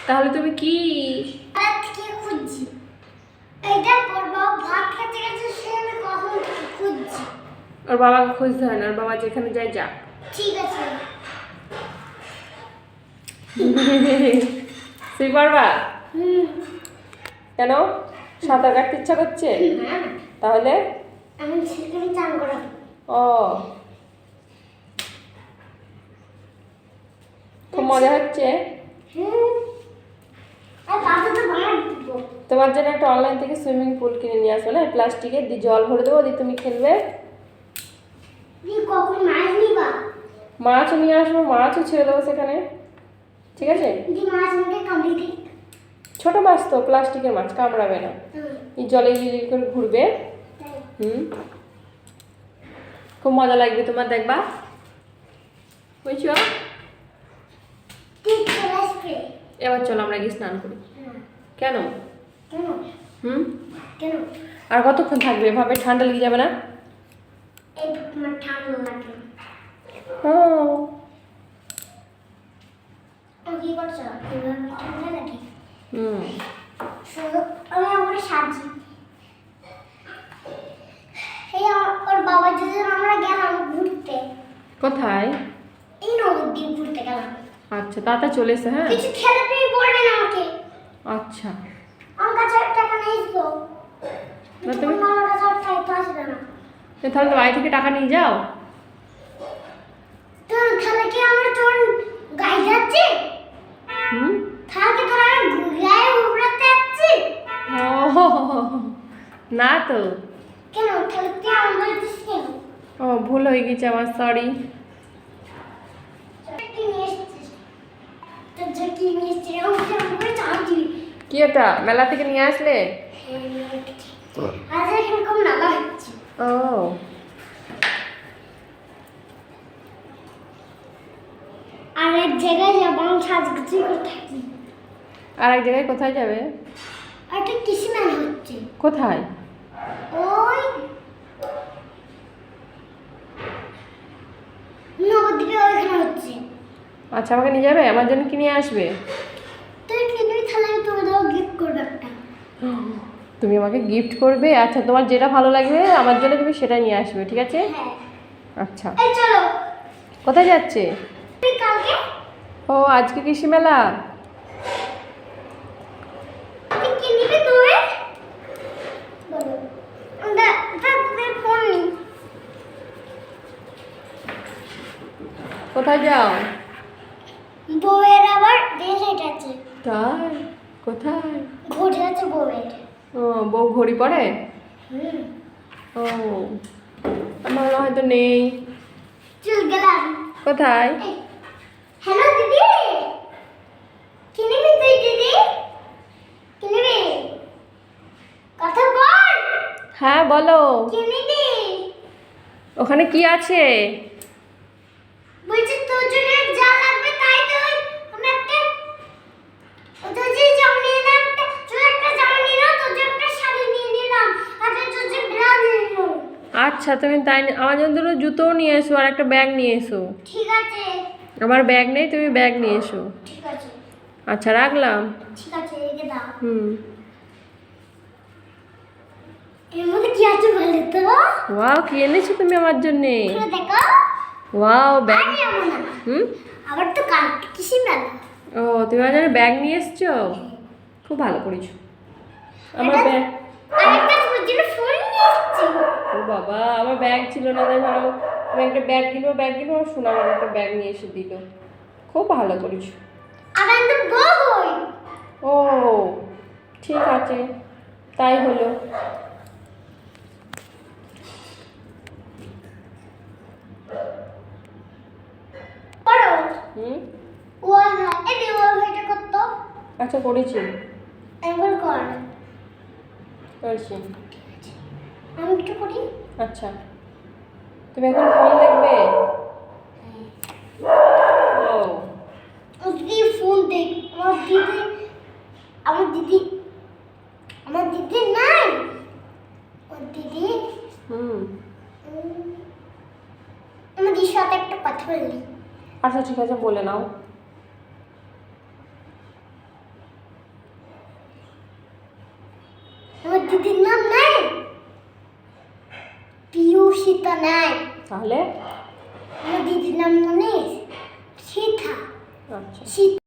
তাহলে তুমি কি? ওর বাবাকে খুঁজতে হয় না, ওর বাবা যেখানে যায় যাক। ঠিক আছে। তুই পারবা? কেন, সাঁতার কাটতে ইচ্ছা করছে? তাহলে আমি সেখানে চান করাবো। ও, খুব মজা হচ্ছে। তোমার জন্য একটা অনলাইন থেকে সুইমিং পুল কিনে নিয়ে আসবো না, প্লাস্টিকের, দিয়ে জল ভরে দেবো, দিয়ে তুমি খেলবে। কখন মাছ নিবা? মাছও নিয়ে আসবো, মাছও ছেড়ে দেবো সেখানে, ঠিক আছে? মাছ আমাকে কামড়ে দিই। ছোট মাছ তো, প্লাস্টিকের মাছ, কামড়াবে না। এই জলে ইয়ে করে ঘুরবে। খুব মজা লাগবে তোমার, দেখবা, বুঝছো? এবার চলো আমরা গিয়ে স্নান করি। কেন? কেন? আর কতক্ষণ থাকবে এভাবে? ঠান্ডা লেগে যাবে না? ঠান্ডা লাগে। কি করছো? ঠান্ডা লাগে। আমি আমার সাজি। ওর বাবার জন্য আমরা গেলাম ঘুরতে। কোথায়? এই নদীর ঘুরতে গেলাম। আচ্ছা, তাড়াতাড়ি চলে এসে। হ্যাঁ, কিছু খেলে তুই বলবেন আমাকে। আচ্টা, আমার কাছে টাকা নেই তো। তুমি আমার কাছে টাকা আসবে না। তাহলে তো বাড়ি থেকে টাকা নিয়ে যাও। তো তাহলে কি আমার তোর গায়ে যাচ্ছে? তাহলে তোর আমি গায়ে উড়াতে যাচ্ছি? না তো। কেন? তাহলে তুই আমার বলছিস কেন? ও, ভুল হয়ে গেছে আমার, সরি। কি এটা মেলা থেকে নিয়ে আসলে? ও, আর এক জায়গায় যাবো, সাজগুজি করে থাকি। আর এক জায়গায় কোথায় যাবে? একটা কৃষি মেলা হচ্ছে। কোথায়? ওই নবদ্বীপে ওইখানে হচ্ছে। আচ্ছা, আমাকে নিয়ে যাবে? আমার জন্য কি নিয়ে আসবে? তুই কিনবি, তাহলে আমি তোমাদেরও গিফট করবো একটা। তুমি আমাকে গিফট করবে? আচ্ছা, তোমার যেটা ভালো লাগবে আমার জন্য তুমি সেটা নিয়ে আসবে, ঠিক আছে? হ্যাঁ। আচ্ছা, এই চলো। কোথায় যাচ্ছে? কালকে। ও, আজকে কৃষি মেলা। তুই কি নিবি তুই? বলো। ফোন নি। কোথায় যাও? বউয়ের আবার দেশ আছে। তাই? কোথায়? ঘড়ি আছে বউয়ের। ও, বউ ঘড়ি পরে? ও, আমার হয়তো নেই। চল গেলাম। কোথায়? হ্যালো দিদি, কি নিবি তুই দিদি? কি নিবি? কথা বল। হ্যাঁ, বলো। কি নিবি? ওখানে কি আছে? বলছি তোর জন্য যা লাগবে তাই তুই। আমি একটা তোর যে জামা নিয়ে না, তোর একটা জামা নিয়ে নাও, তোর জন্য একটা শাড়ি নিয়ে নিলাম, আর তোর জন্য ব্লাউজ নিয়ে নিলাম। আচ্ছা, তুমি তাই আমার জন্য দুটো জুতোও নিয়ে এসো আর একটা ব্যাগ নিয়ে এসো। ঠিক আছে। আমার ব্যাগ নেই, তুমি ব্যাগ নিয়ে এসো। ঠিক আছে। আচ্ছা, রাখলাম। ঠিক আছে, রেখে দাও। এর মধ্যে কি আছে বলো তো? ওয়াও, কি এনেছো তুমি আমার জন্য? খুলে দেখো। Wow, bag. আরে এমন না। আবার তো কাল কিসি মেলা। ও, তুমি আমার জন্য ব্যাগ নিয়ে এসছো? খুব ভালো করেছো। আমার ব্যাগ। আরেকটা তোর জন্য ফোন নিয়ে এসেছি। ও বাবা, আমার ব্যাগ ছিল না, তাই ভালো। আমি একটা ব্যাগ দিব আর শোনা আমার একটা ব্যাগ নিয়ে এসে দিল। খুব ভালো করেছো। আর আমি তো বউ হই। ও, ঠিক আছে, তাই হলো। পড়ো। ও হ্যাঁ, এই ও এটা কত? আচ্ছা, করেছি। একবার কর। করছি। আমি একটু করি। আচ্ছা, তুমি এখন ফোন দেখবে? ও, দিদি ফোন দেখ। আমার দিদি নাই। ওর দিদি আমার দিদির সাথে একটা কথা বললি। আচ্ছা, ঠিক আছে, বলে নাও। আমার দিদির নাম নাই, পিয়ুষিতা নাই। তাহলে আমার দিদির নাম জানিস? সীতা। আচ্ছা। সীতা।